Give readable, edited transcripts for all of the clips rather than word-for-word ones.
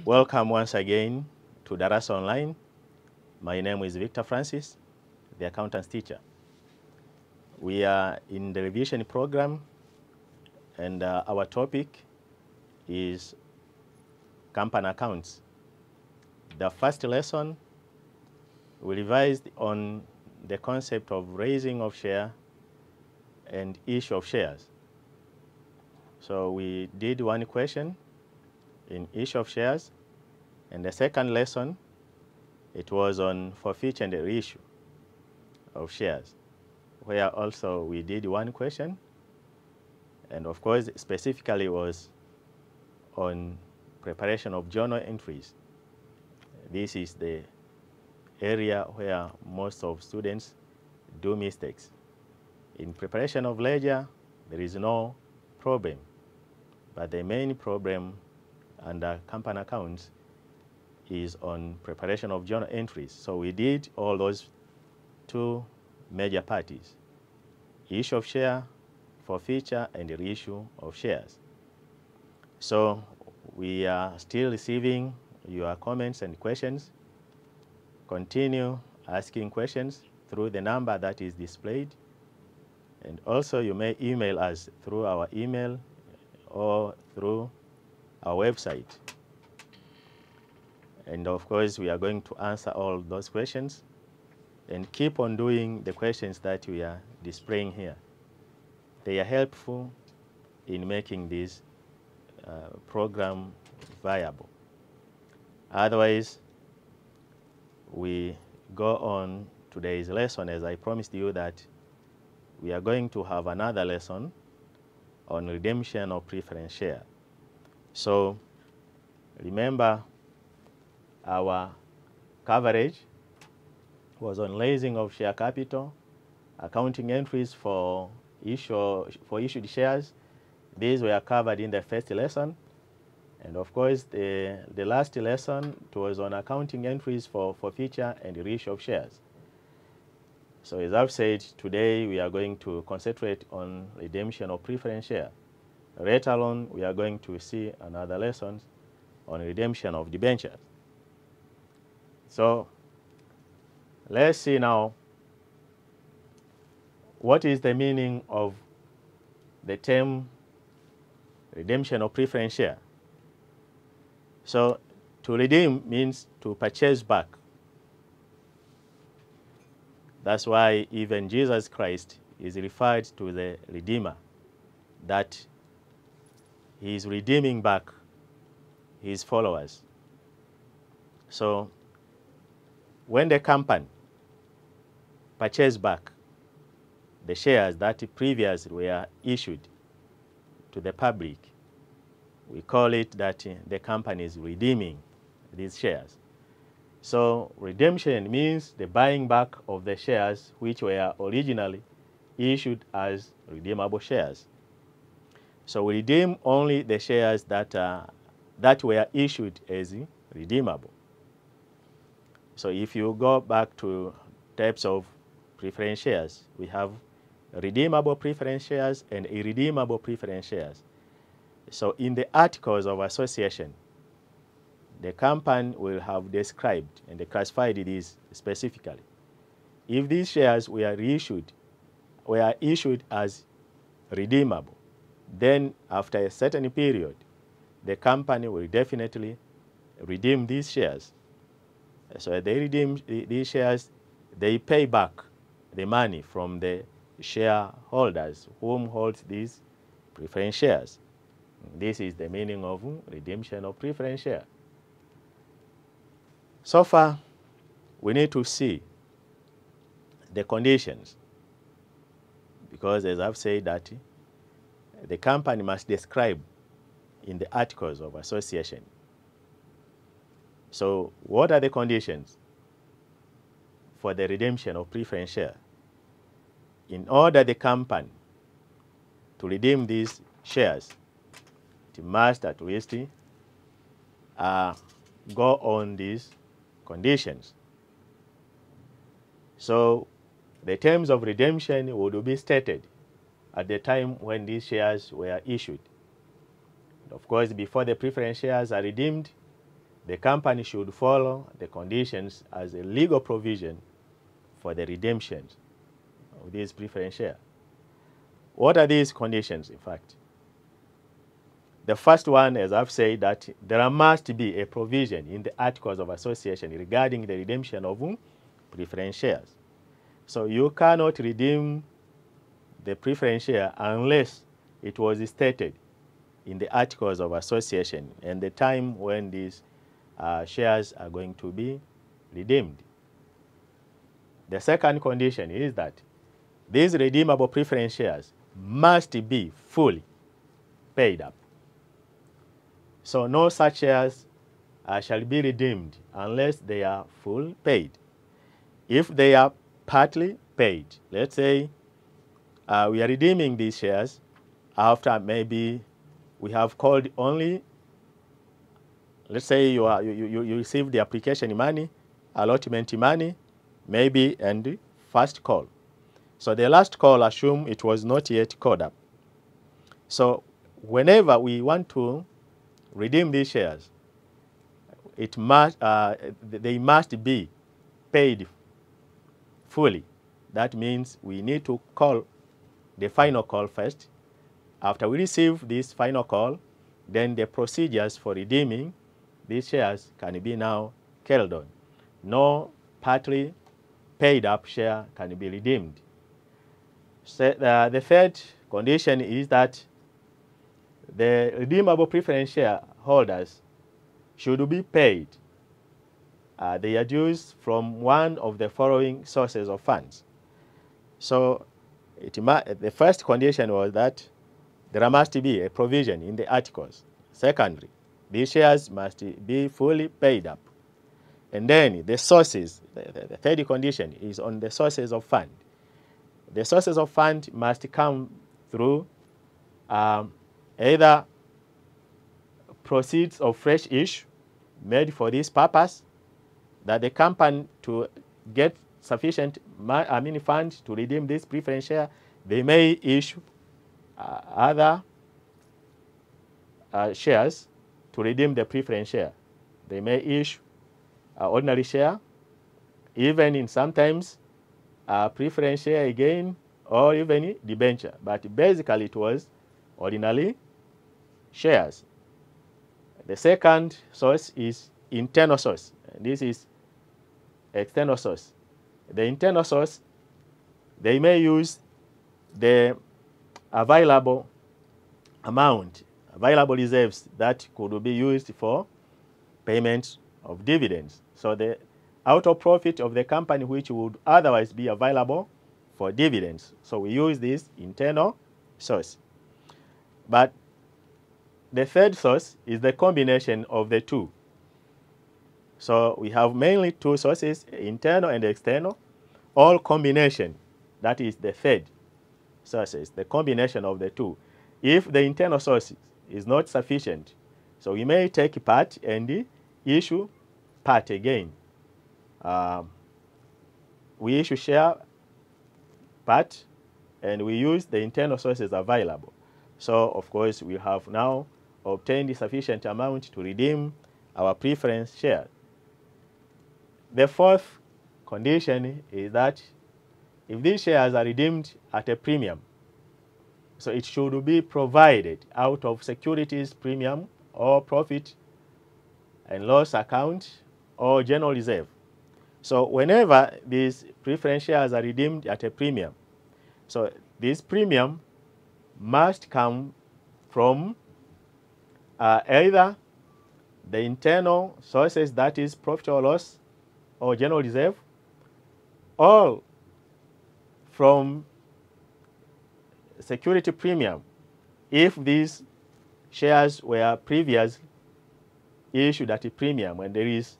Welcome once again to Darasa Online. My name is Victor Francis, the accountants teacher. We are in the revision program, and our topic is company accounts. The first lesson, we revised on the concept of raising of share and issue of shares. So we did one question in issue of shares, and the second lesson, it was on forfeiture and reissue of shares, where also we did one question, and of course specifically was on preparation of journal entries. This is the area where most of students do mistakes. In preparation of ledger, there is no problem, but the main problem under company accounts is on preparation of journal entries. So we did all those two major parties: issue of share, forfeiture, and reissue of shares. So we are still receiving your comments and questions. Continue asking questions through the number that is displayed, and also you may email us through our email or through our website. And of course, we are going to answer all those questions and keep on doing the questions that we are displaying here. They are helpful in making this program viable. Otherwise, we go on today's lesson. As I promised you that we are going to have another lesson on redemption of preference share. So remember, our coverage was on raising of share capital, accounting entries for issued shares. These were covered in the first lesson. And of course, the last lesson, it was on accounting entries for forfeiture and reissue of shares. So as I've said, today we are going to concentrate on redemption of preference share. Later on, we are going to see another lesson on redemption of debentures. So let's see now what is the meaning of the term redemption of preference share. So to redeem means to purchase back. That's why even Jesus Christ is referred to the Redeemer, that he is redeeming back his followers. So when the company purchased back the shares that previously were issued to the public, we call it that the company is redeeming these shares. So redemption means the buying back of the shares which were originally issued as redeemable shares. So we redeem only the shares that were issued as redeemable. So if you go back to types of preference shares, we have redeemable preference shares and irredeemable preference shares. So in the articles of association, the company will have described and classified these specifically. If these shares were issued as redeemable, then after a certain period, the company will definitely redeem these shares. So they redeem these shares, they pay back the money from the shareholders whom holds these preference shares. This is the meaning of redemption of preference share. So far, we need to see the conditions, because as I've said that the company must describe in the articles of association. So what are the conditions for the redemption of preference share? In order the company to redeem these shares, it must at least go on these conditions. So the terms of redemption would be stated at the time when these shares were issued. Of course, before the preference shares are redeemed, the company should follow the conditions as a legal provision for the redemption of these preference shares. What are these conditions, in fact? The first one, as I've said, that there must be a provision in the Articles of Association regarding the redemption of preference shares. So you cannot redeem the preference share unless it was stated in the Articles of Association and the time when these shares are going to be redeemed. The second condition is that these redeemable preference shares must be fully paid up. So no such shares shall be redeemed unless they are full paid. If they are partly paid, let's say we are redeeming these shares after maybe we have called only, let's say you received the application money, allotment money, maybe, and first call. So the last call, assume it was not yet called up. So whenever we want to redeem these shares, they must be paid fully. That means we need to call the final call first. After we receive this final call, then the procedures for redeeming these shares can be now carried on. No partly paid up share can be redeemed. So, the third condition is that the redeemable preference share holders should be paid their dues from one of the following sources of funds. So the first condition was that there must be a provision in the articles. Secondly, these shares must be fully paid up. And then the sources, the third condition is on the sources of fund. The sources of fund must come through either proceeds of fresh issue made for this purpose, that the company to get sufficient funds to redeem this preference share, they may issue other shares to redeem the preference share. They may issue ordinary share, even in sometimes preference share again, or even debenture. But basically it was ordinary shares. The second source is internal source. This is external source. The internal source, they may use the available amount, available reserves that could be used for payment of dividends. So the out of profit of the company which would otherwise be available for dividends. So we use this internal source. But the third source is the combination of the two. So we have mainly two sources, internal and external, all combination. That is the third sources, the combination of the two. If the internal source is not sufficient, so we may take part and issue part again. We issue share part and we use the internal sources available. So of course we have now obtained sufficient amount to redeem our preference share. The fourth condition is that if these shares are redeemed at a premium, so it should be provided out of securities premium or profit and loss account or general reserve. So whenever these preference shares are redeemed at a premium, so this premium must come from either the internal sources, that is profit or loss or general reserve, or from security premium if these shares were previously issued at a premium. When there is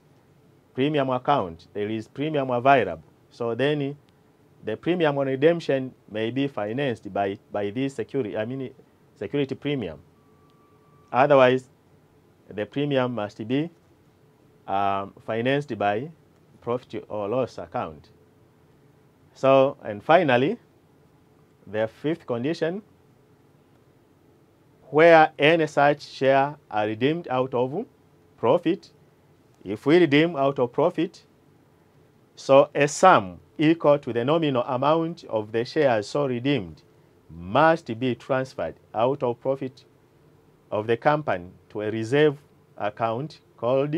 premium account, there is premium available. So then the premium on redemption may be financed by this security premium. Otherwise, the premium must be financed by profit or loss account. So, and finally, the fifth condition, where any such share are redeemed out of profit, If we redeem out of profit, so a sum equal to the nominal amount of the shares so redeemed must be transferred out of profit of the company to a reserve account called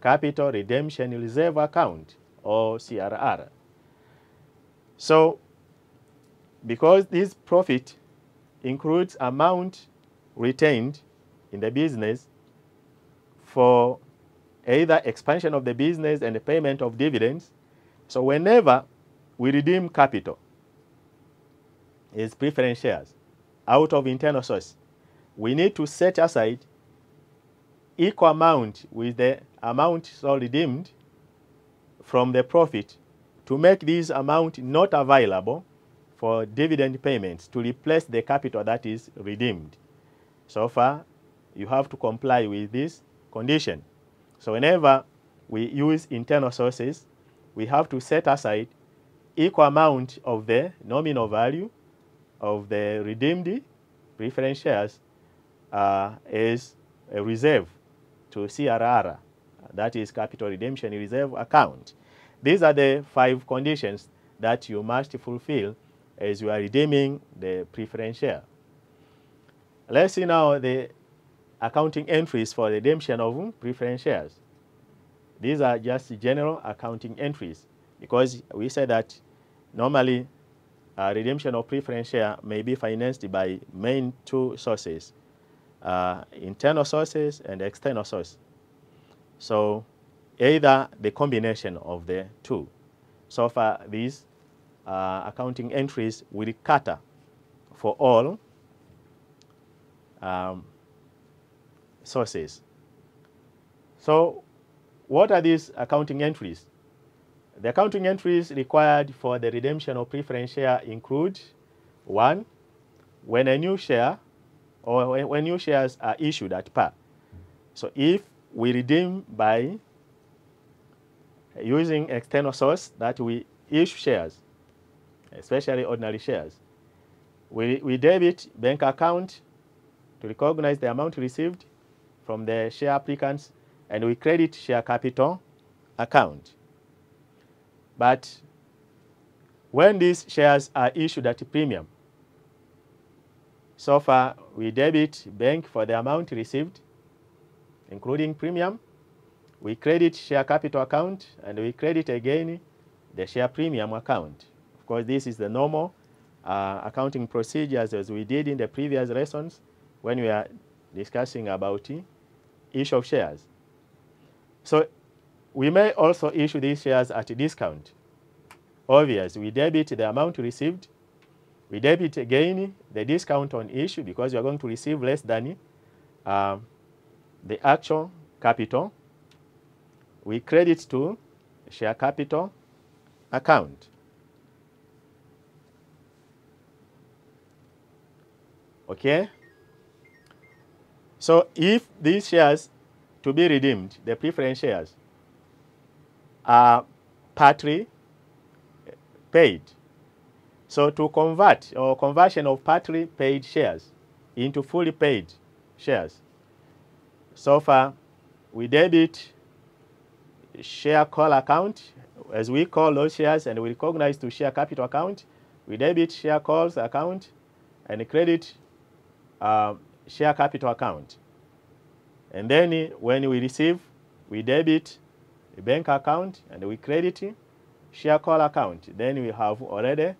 Capital Redemption Reserve Account, or CRR. So, because this profit includes amount retained in the business for either expansion of the business and the payment of dividends, so whenever we redeem capital, is preference shares, out of internal source, we need to set aside equal amount with the amount so redeemed from the profit to make this amount not available for dividend payments to replace the capital that is redeemed. So far, you have to comply with this condition. So whenever we use internal sources, we have to set aside equal amount of the nominal value of the redeemed preference shares as a reserve to CRR, that is Capital Redemption Reserve Account. These are the 5 conditions that you must fulfill as you are redeeming the preference share. Let's see now the accounting entries for redemption of preference shares. These are just general accounting entries because we said that normally redemption of preference share may be financed by main 2 sources, internal sources and external source. So either the combination of the 2. So far, these accounting entries will cater for all sources. So what are these accounting entries? The accounting entries required for the redemption of preference share include 1, when a new share or when new shares are issued at par. So if we redeem by using external source that we issue shares, especially ordinary shares, we debit bank account to recognize the amount received from the share applicants, and we credit share capital account. But when these shares are issued at a premium, so far we debit bank for the amount received, including premium, we credit share capital account, and we credit again the share premium account. Of course, this is the normal accounting procedures as we did in the previous lessons when we are discussing about issue of shares. So we may also issue these shares at a discount. Obvious, we debit the amount received, we debit again the discount on issue because you are going to receive less than the actual capital. We credit to share capital account. Okay? So if these shares to be redeemed, the preference shares, are partly paid. So to convert or conversion of partly paid shares into fully paid shares, so far we debit share call account as we call those shares and we recognize to share capital account. We debit share calls account and credit share capital account. And then when we receive, we debit the bank account and we credit share call account. Then we have already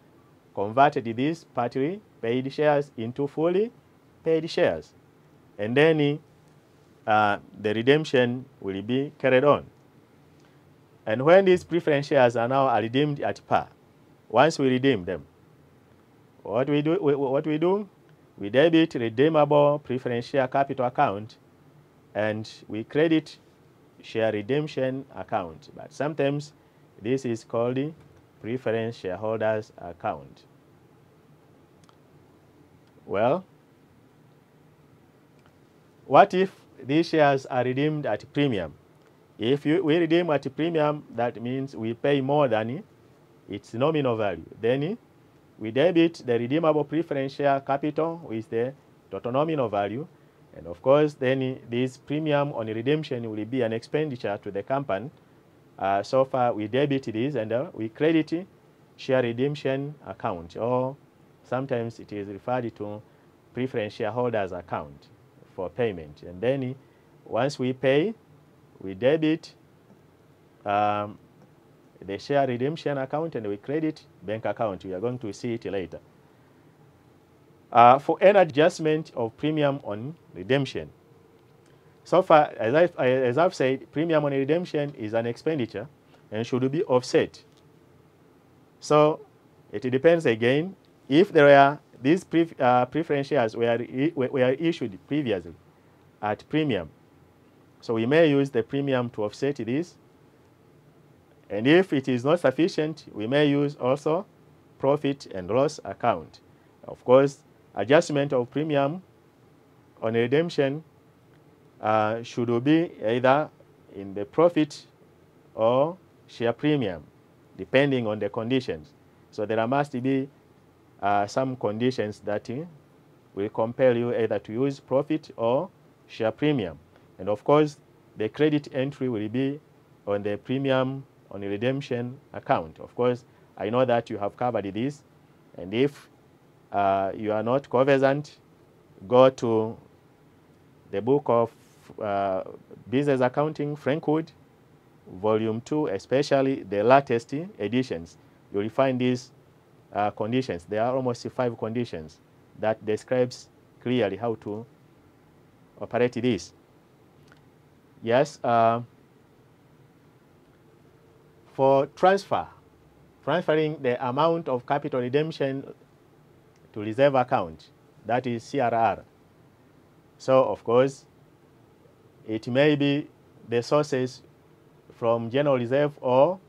converted these partly paid shares into fully paid shares. And then the redemption will be carried on. And when these preference shares are now redeemed at par, once we redeem them, what we do, we debit redeemable preference share capital account and we credit share redemption account. But sometimes this is called the preference shareholders account. Well, what if these shares are redeemed at premium? If we redeem at premium, that means we pay more than its nominal value. Then we debit the redeemable preference share capital with the total nominal value, And of course, then this premium on redemption will be an expenditure to the company. So far, we debit this and we credit share redemption account, or sometimes it is referred to preference shareholders account for payment. And then once we pay, we debit the share redemption account and we credit bank account. We are going to see it later. For any adjustment of premium on redemption. So far, as I've said, premium on redemption is an expenditure and should be offset. So it depends again if there are these preference shares were issued previously at premium. So we may use the premium to offset this. And if it is not sufficient, we may use also profit and loss account. Of course, adjustment of premium on redemption should be either in the profit or share premium, depending on the conditions. So there must be some conditions that will compel you either to use profit or share premium. And of course, the credit entry will be on the premium on the redemption account. Of course, I know that you have covered this. And if you are not conversant, go to the book of Business Accounting, Frankwood, Volume 2, especially the latest editions. You will find these conditions. There are almost 5 conditions that describes clearly how to operate this. Yes, for transferring the amount of capital redemption to reserve account, that is CRR. So, of course, it may be the sources from general reserve or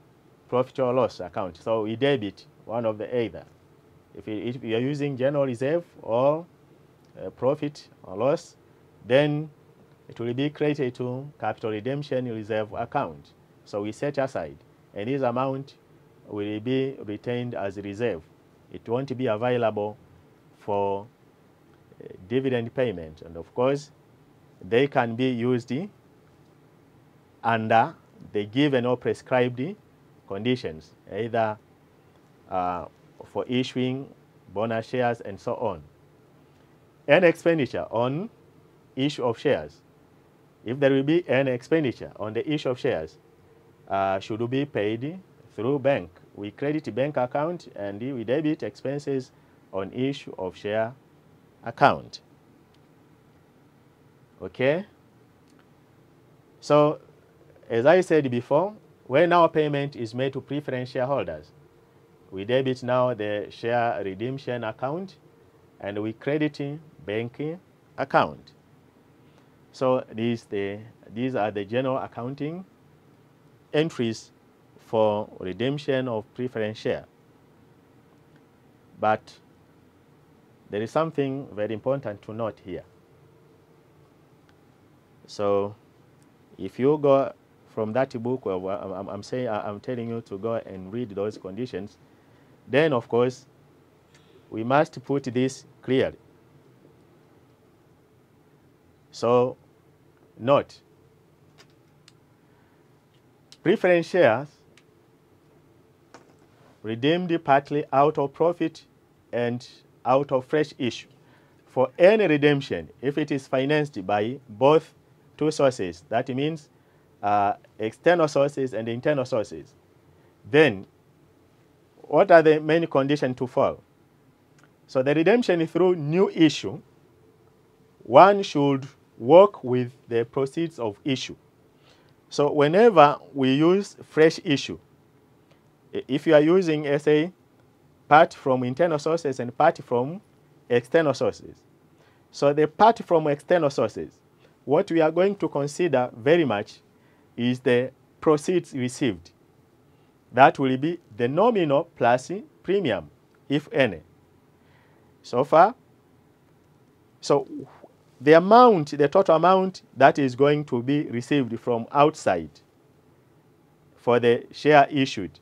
profit or loss account. So we debit one of the either. If you are using general reserve or profit or loss, then it will be credited to capital redemption reserve account. So we set aside, and this amount will be retained as reserve. It won't be available for dividend payment. And of course, they can be used under the given or prescribed conditions, either for issuing bonus shares and so on. Any expenditure on issue of shares, if there will be any expenditure on the issue of shares, should be paid through bank. We credit bank account and we debit expenses on issue of share account. Okay? So, as I said before, when our payment is made to preference shareholders, we debit now the share redemption account and we credit bank account. So these are the general accounting entries for redemption of preference share. But there is something very important to note here. So if you go from that book, I'm telling you to go and read those conditions, then of course we must put this clearly. So note, preference shares redeemed partly out of profit and out of fresh issue. For any redemption, if it is financed by both two sources, that means external sources and internal sources, then what are the main conditions to follow? So the redemption through new issue, one should work with the proceeds of issue. So whenever we use fresh issue, if you are using, say, part from internal sources and part from external sources. So the part from external sources, what we are going to consider very much is the proceeds received. That will be the nominal plus premium, if any. So far, so the amount, the total amount that is going to be received from outside for the share issued,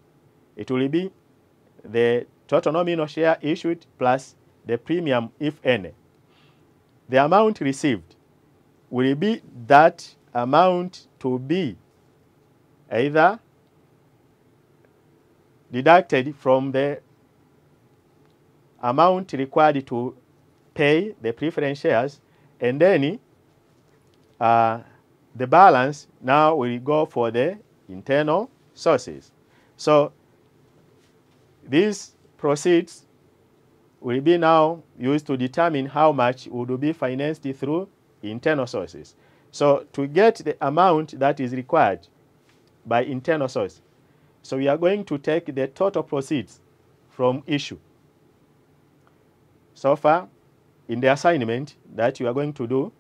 it will be the total nominal share issued plus the premium, if any. The amount received will be that amount to be either deducted from the amount required to pay the preference shares, and then the balance now will go for the internal sources. So these proceeds will be now used to determine how much would be financed through internal sources. So to get the amount that is required by internal source, so we are going to take the total proceeds from issue. So far, in the assignment that you are going to do,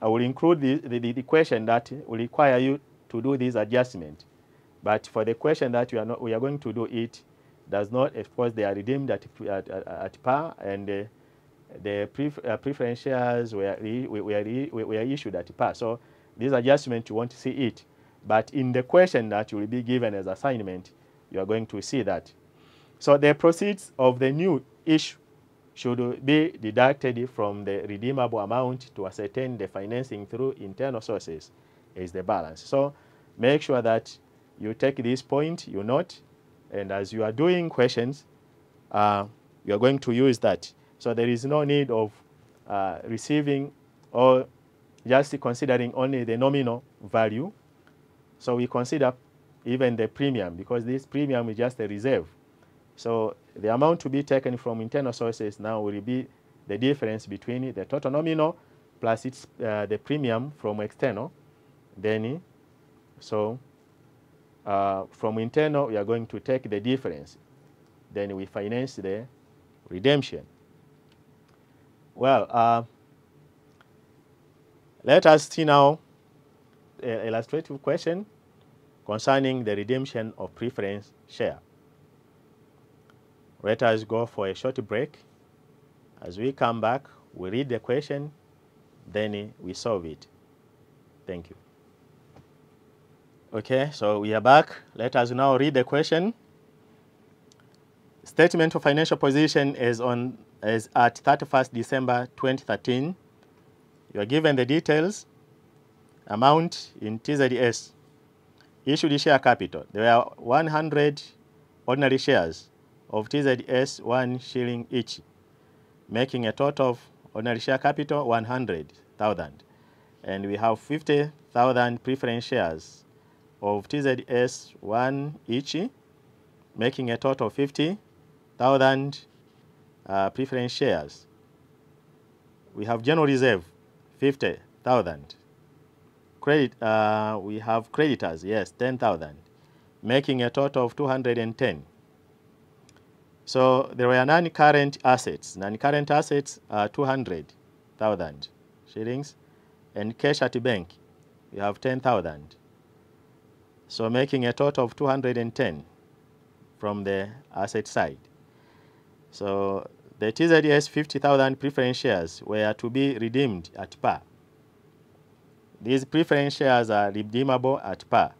I will include the question that will require you to do this adjustment. But for the question that we are going to do, it does not, of course, they are redeemed at par, and the preference shares were issued at par. So this adjustment, you won't see it. But in the question that you will be given as assignment, you are going to see that. So the proceeds of the new issue should be deducted from the redeemable amount to ascertain the financing through internal sources is the balance. So make sure that you take this point, you note, and as you are doing questions, you are going to use that. So there is no need of receiving or just considering only the nominal value. So we consider even the premium, because this premium is just a reserve. So the amount to be taken from internal sources now will be the difference between the total nominal plus the premium from external. Then, so from internal, we are going to take the difference. Then we finance the redemption. Well, let us see now an illustrative question concerning the redemption of preference share. Let us go for a short break. As we come back, we read the question, then we solve it. Thank you. Okay, so we are back. Let us now read the question. Statement of financial position is at 31st December 2013. You are given the details, amount in TZS, issued share capital. There are 100 ordinary shares of TZS 1 shilling each, making a total of ordinary share capital 100,000. And we have 50,000 preference shares of TZS 1 each, making a total of 50,000 preference shares. We have general reserve 50,000. Credit, we have creditors, yes, 10,000, making a total of 210. So there were non-current assets. Non-current assets are 200,000 shillings, and cash at the bank, we have 10,000. So making a total of 210 from the asset side. So the TZS 50,000 preference shares were to be redeemed at par. These preference shares are redeemable at par.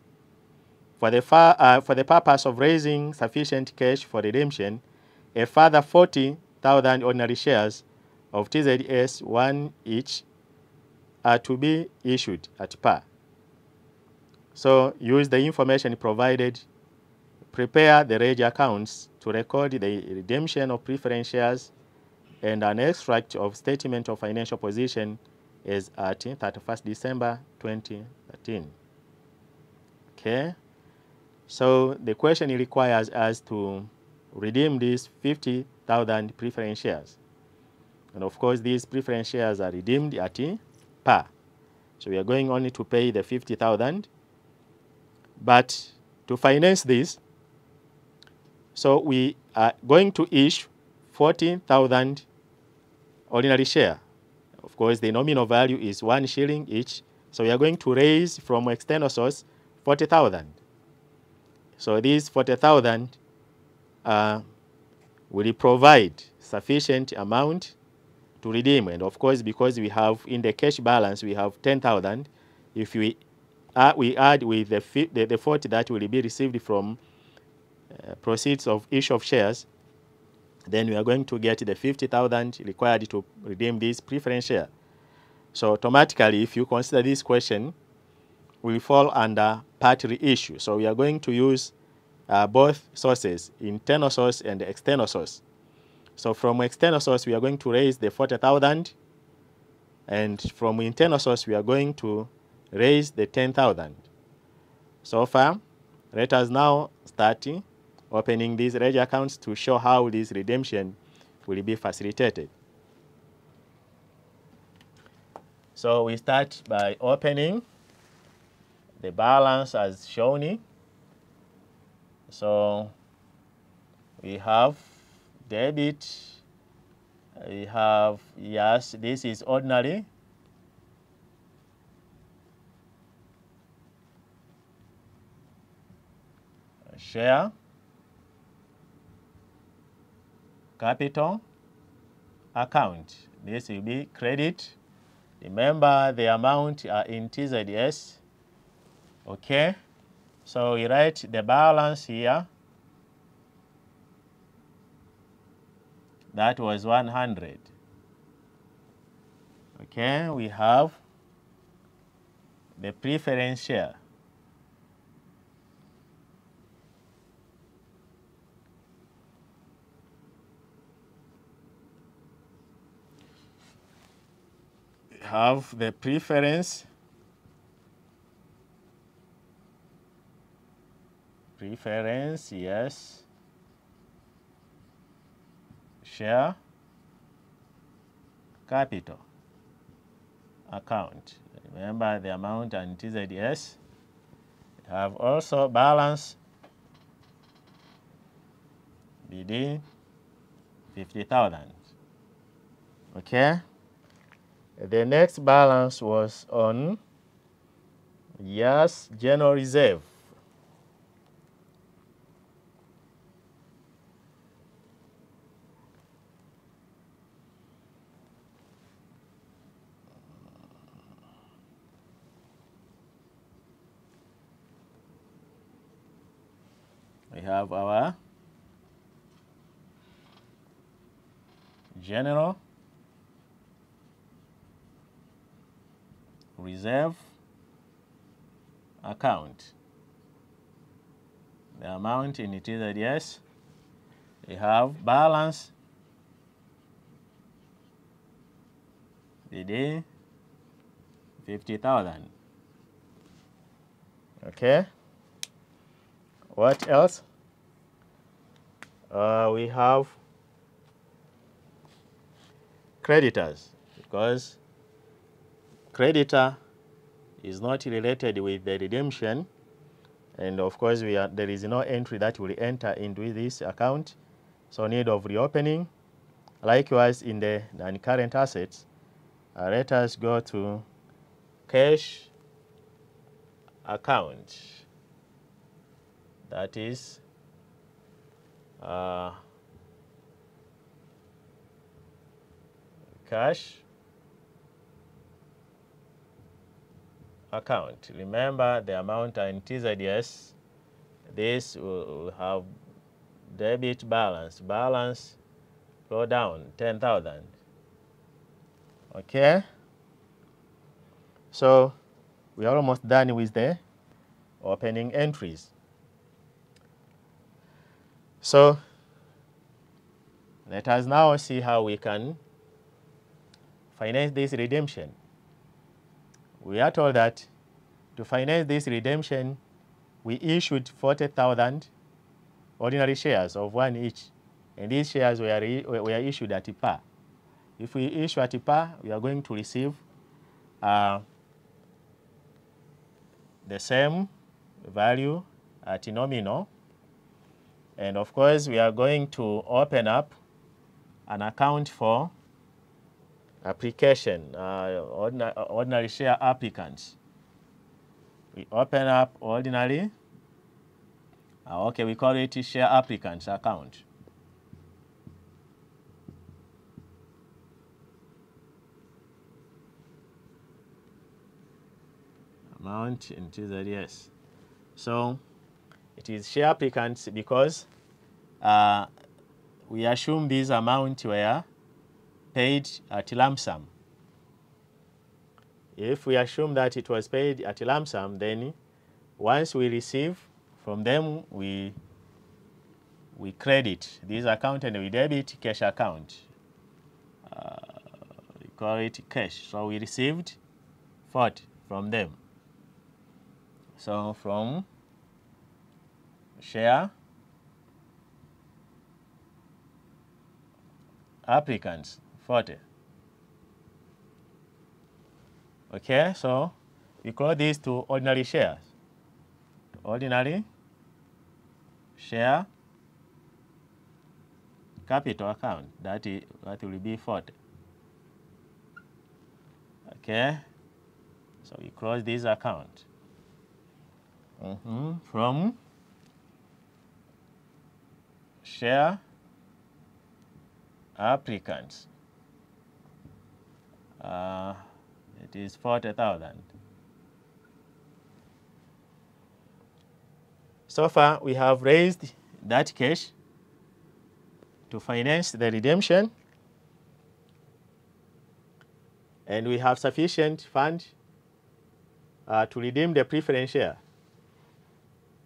For the purpose of raising sufficient cash for redemption, a further 40,000 ordinary shares of TZS 1 each are to be issued at par. So use the information provided, prepare the ledger accounts to record the redemption of preference shares, and an extract of statement of financial position is at 31st December 2013. Okay, so the question requires us to redeem these 50,000 preference shares. And of course, these preference shares are redeemed at par. So we are going only to pay the 50,000. But to finance this, so we are going to issue 40,000 ordinary share. Of course, the nominal value is 1 shilling each. So we are going to raise from external source 40,000. So these 40,000 will provide sufficient amount to redeem. And of course, because we have in the cash balance, we have 10,000. If we add with the 40 that will be received from proceeds of issue of shares, then we are going to get the 50,000 required to redeem this preference share. So automatically, if you consider this question, will fall under part reissue. So we are going to use both sources, internal source and external source. So from external source, we are going to raise the 40,000, and from internal source, we are going to raise the 10,000. So far, let us now start opening these ledger accounts to show how this redemption will be facilitated. So we start by opening the balance as shown. So we have debit, we have, yes, this is ordinary. Share, capital, account. This will be credit. Remember the amount are in TZS. Okay, so we write the balance here. That was 100. Okay, we have the preference share. We have the preference yes, share, capital, account. Remember the amount and TZS. We have also balance BD 50,000. Okay. The next balance was on, yes, general reserve. We have our general reserve account. The amount in it is yes. We have balance BD 50,000. Okay. What else? We have creditors, because creditor is not related with the redemption, and of course there is no entry that will enter into this account, so need of reopening. Likewise, in the non-current assets, let us go to cash account. That is cash account. Remember the amount in TZS. This will have debit balance. Balance go down 10,000. Okay. So we are almost done with the opening entries. So let us now see how we can finance this redemption. We are told that to finance this redemption, we issued 40,000 ordinary shares of one each, and these shares were issued at par. If we issue at par, we are going to receive the same value at nominal, and of course we are going to open up an account for application, ordinary share applicants. We open up ordinary, okay, we call it share applicants account. Amount into the yes. So it is share applicants because we assume these amounts were paid at lump sum. if we assume that it was paid at lump sum, then once we receive from them, we credit this account and we debit cash account. We call it cash. So we received 40 from them. So from share applicants 40. Okay, so we call these to ordinary shares. Ordinary share capital account, that will be 40. Okay, so we close this account. From share applicants, it is 40,000. So far, we have raised that cash to finance the redemption, and we have sufficient fund to redeem the preference share.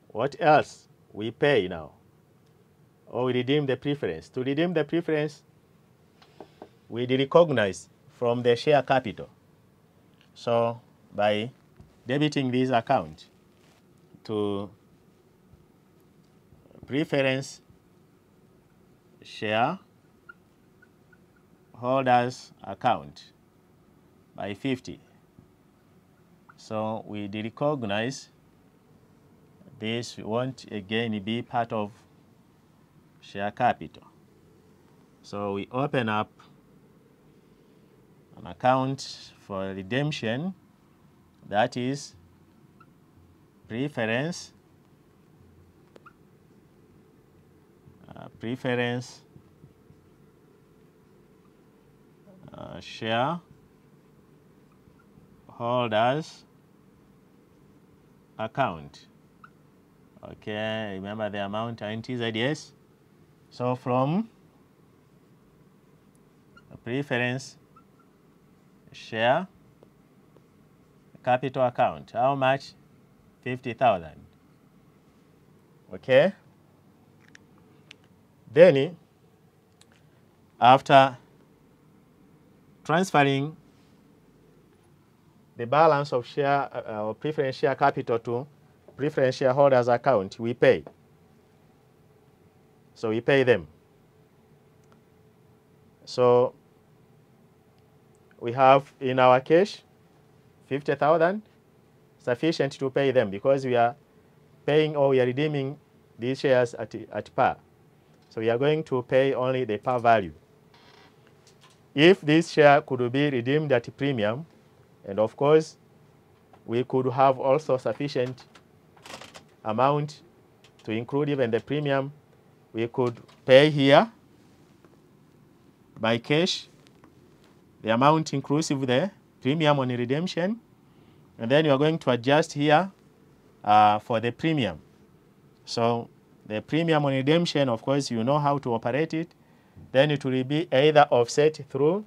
What else? We pay now, or we redeem the preference. To redeem the preference, we recognize from the share capital. So by debiting this account to preference share holders account by 50. So we recognize this won't again be part of share capital. So we open up an account for redemption, that is preference share holders account. Okay, remember the amount are in TZS. So from preference share capital account, how much? 50,000. Okay. Then after transferring the balance of share or preference share capital to preference shareholders account, we pay. So we pay them. So we have in our cash 50,000 sufficient to pay them, because we are paying, or we are redeeming these shares at par. So we are going to pay only the par value. If this share could be redeemed at premium, and of course we could have also sufficient amount to include even the premium, we could pay here by cash the amount inclusive the premium on redemption, and then you are going to adjust here for the premium. So the premium on redemption, of course, you know how to operate it. Then it will be either offset through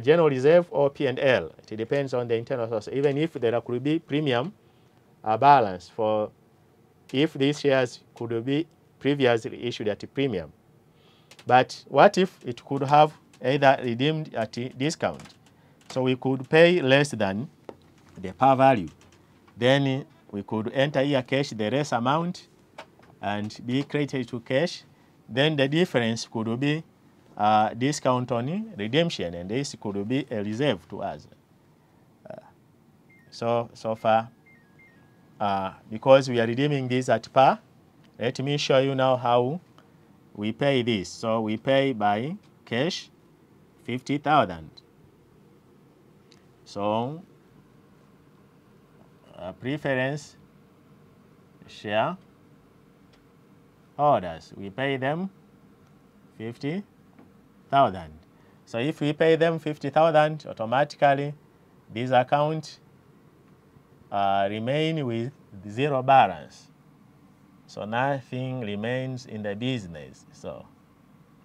general reserve or P&L. It depends on the internal source. Even if there could be premium balance for if these shares could be previously issued at a premium. But what if it could have either redeemed at a discount? So we could pay less than the par value. Then we could enter here cash the less amount and be credited to cash. Then the difference could be discount on redemption, and this could be a reserve to us. So far, because we are redeeming this at par, let me show you now how we pay this. So we pay by cash 50,000. So preference share holders, we pay them 50,000. So if we pay them 50,000, automatically this account remain with zero balance. So nothing remains in the business. So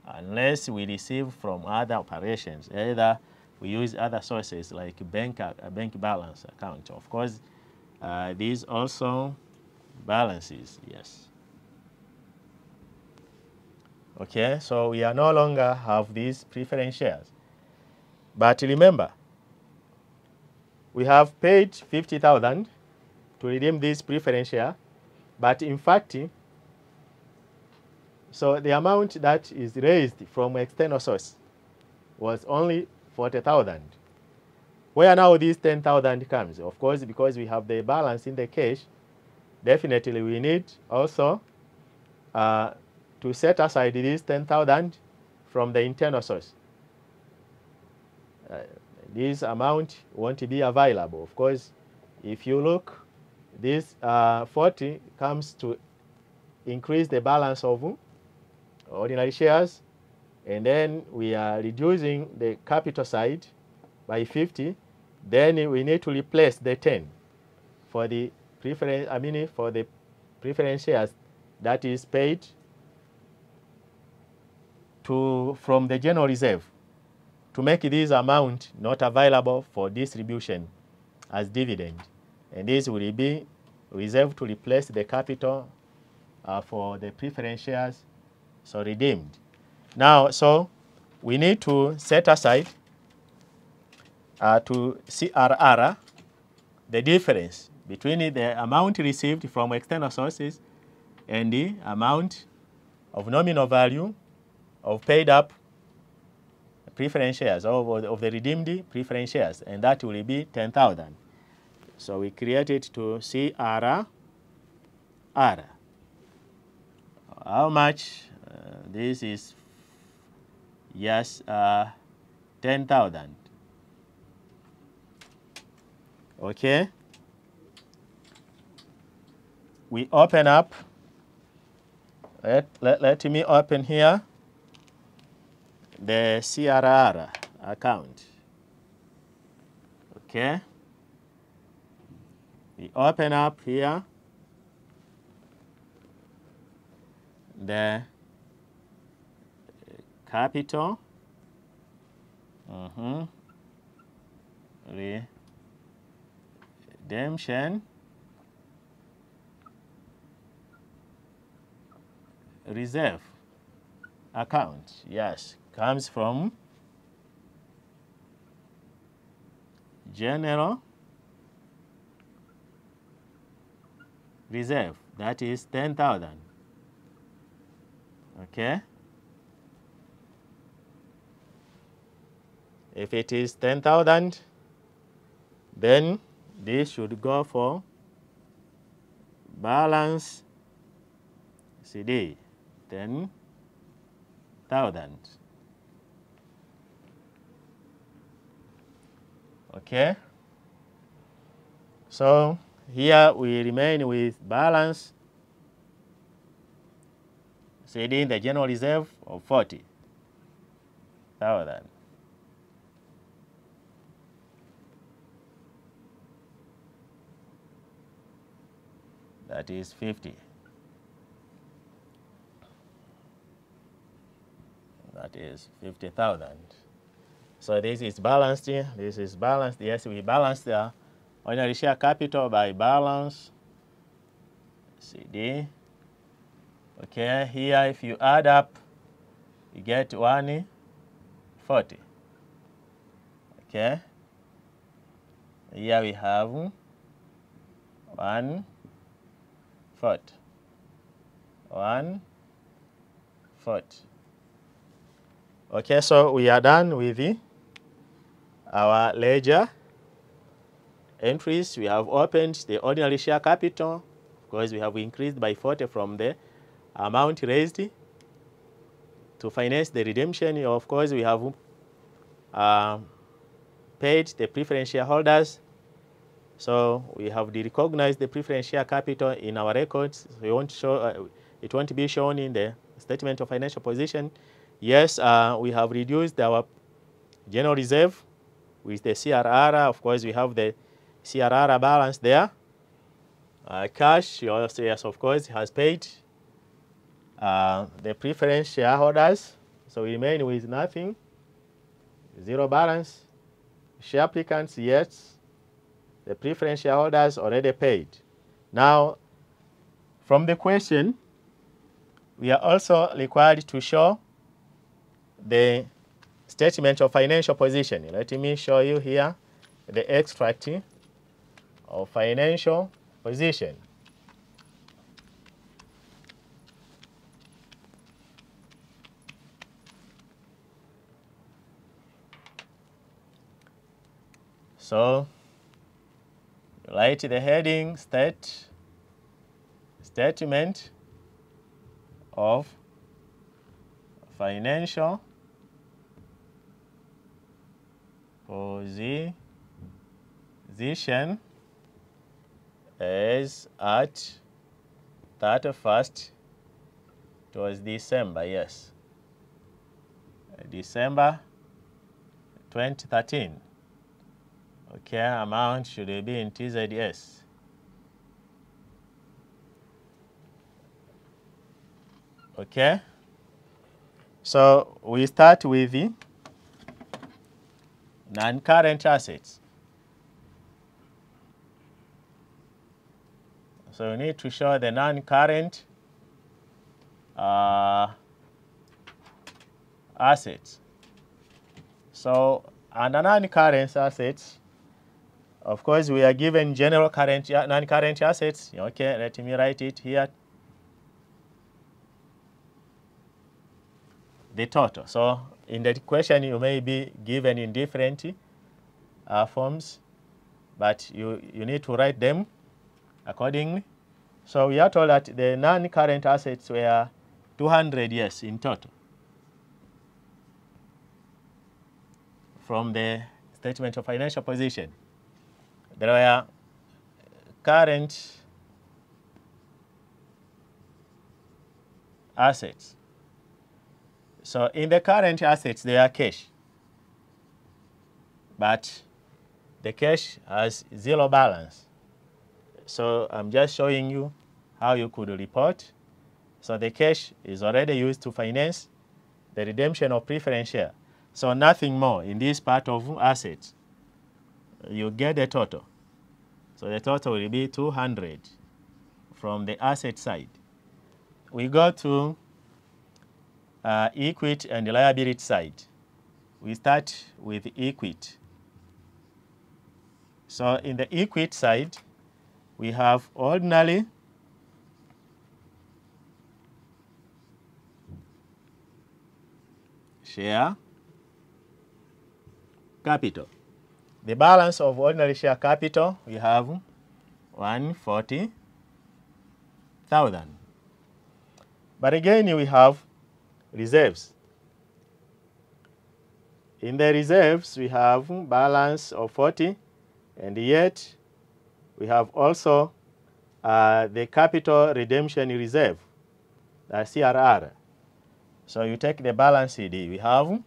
unless we receive from other operations, either we use other sources like bank balance account. Of course, these also balances, yes. Okay, so we are no longer have these preference shares. But remember, we have paid 50,000 to redeem this preference share, but in fact, so the amount that is raised from external source was only 40,000. Where now this 10,000 comes? Of course, because we have the balance in the cash, definitely we need also to set aside this 10,000 from the internal source. This amount won't be available. Of course, if you look, this 40 comes to increase the balance of ordinary shares, and then we are reducing the capital side by 50. Then we need to replace the 10 for the preference. For the preference shares that is paid from the general reserve, to make this amount not available for distribution as dividend. And this will be reserved to replace the capital for the preference shares, so redeemed. Now, so we need to set aside to CRR the difference between the amount received from external sources and the amount of nominal value of paid up preference shares, of the redeemed preference shares, and that will be 10,000. So we create it to CRR. How much? This is, yes, 10,000. Okay. We open up. Let me open here the CRR account. Okay. We open up here the capital redemption reserve account. Yes, comes from general reserve, that is 10,000. Okay. If it is 10,000, then this should go for balance CD, 10,000. Okay. So here we remain with balance CD in the general reserve of 40,000. That is 50. That is 50,000. So this is balanced here. This is balanced. Yes, we balanced the ordinary share capital by balance CD. Okay, here if you add up, you get 140. Okay. Here we have 140. 140. Okay, so we are done with our ledger entries. We have opened the ordinary share capital because we have increased by 40 from the amount raised to finance the redemption. Of course, we have paid the preference shareholders. So we have recognized the preference share capital in our records. We won't show, it won't be shown in the statement of financial position. Yes, we have reduced our general reserve with the CRR. Of course, we have the CRR balance there. Cash, yes, of course, has paid the preference shareholders. So we remain with nothing, zero balance. share applicants, yes. The preference shareholders already paid. Now, from the question, we are also required to show the statement of financial position. Let me show you here the extract of financial position. So, write the heading statement of financial position as at 31st, it was December, yes, December 2013. Okay, amount should be in TZS. Okay, so we start with the non-current assets. So we need to show the non-current assets. So under non-current assets, of course, we are given general current, non-current assets. Okay, let me write it here. The total. So in the question, you may be given in different forms, but you need to write them accordingly. So we are told that the non-current assets were 200 years in total from the statement of financial position. There were current assets. So in the current assets, there are cash, but the cash has zero balance. So I'm just showing you how you could report. So the cash is already used to finance the redemption of preference share. So nothing more in this part of assets. You get the total. So the total will be 200 from the asset side. We go to equity and liability side. We start with equity. So in the equity side, we have ordinary share capital. The balance of ordinary share capital, we have 140,000. But again, we have reserves. In the reserves, we have balance of 40, and yet we have also the capital redemption reserve, the CRR. So you take the balance CD. We have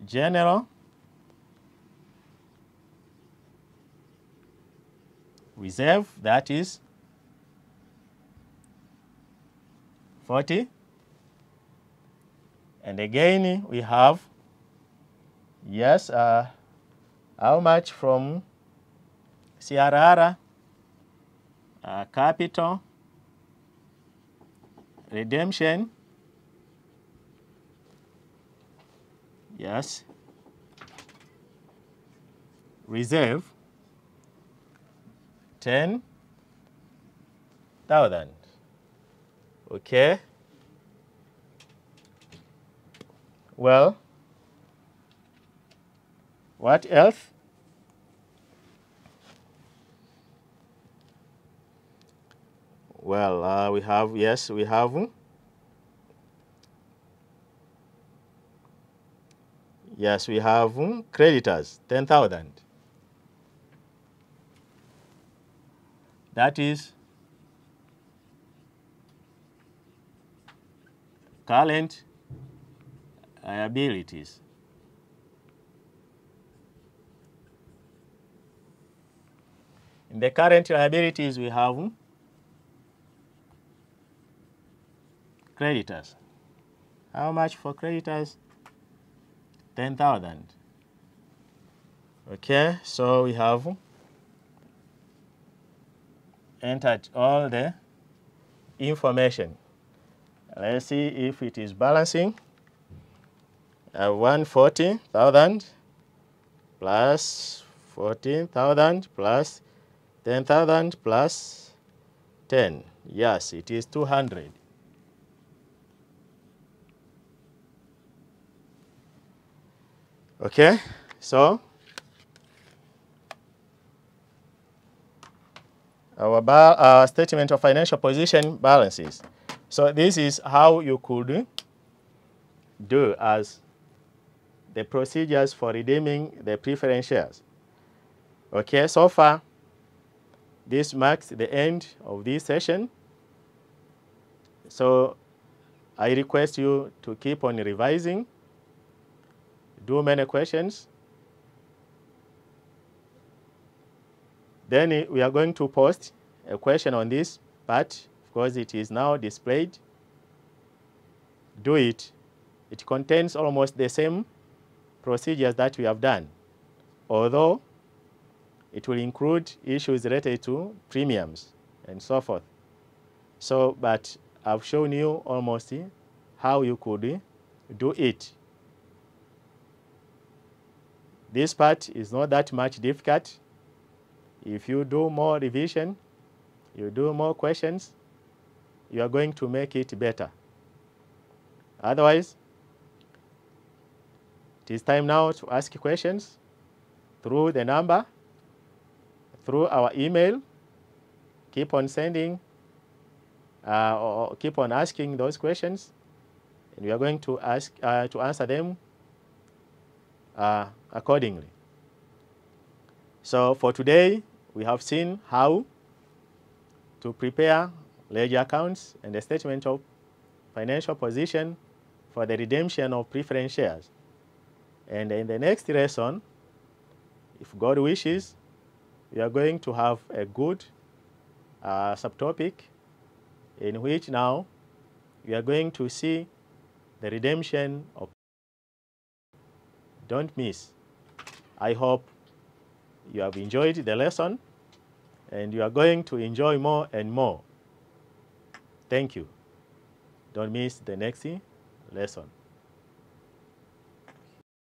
general reserve, that is 40. And again, we have, yes, how much from CRR, capital, redemption, yes, reserve, 10,000. Okay. Well, what else? Well, we have, yes, we have creditors, 10,000. That is current liabilities. In the current liabilities, we have creditors. How much for creditors? 10,000. Okay, so we have entered all the information. Let's see if it is balancing. 140,000 plus 14,000 plus 10,000 plus 10. Yes, it is 200. Okay, so our statement of financial position balances. So this is how you could do as the procedures for redeeming the preference shares. Okay, so far, this marks the end of this session. So I request you to keep on revising, do many questions. Then we are going to post a question on this part because it is now displayed. Do it. It contains almost the same procedures that we have done, although it will include issues related to premiums and so forth. So, but I've shown you almost how you could do it. This part is not that much difficult. If you do more revision, you do more questions, you are going to make it better. Otherwise, it is time now to ask questions through the number, through our email. Keep on sending or keep on asking those questions, and we are going to answer them accordingly. So for today, we have seen how to prepare ledger accounts and the statement of financial position for the redemption of preference shares. And in the next lesson, if God wishes, we are going to have a good subtopic in which now we are going to see the redemption of. Don't miss. I hope you have enjoyed the lesson and you are going to enjoy more and more. Thank you. Don't miss the next lesson.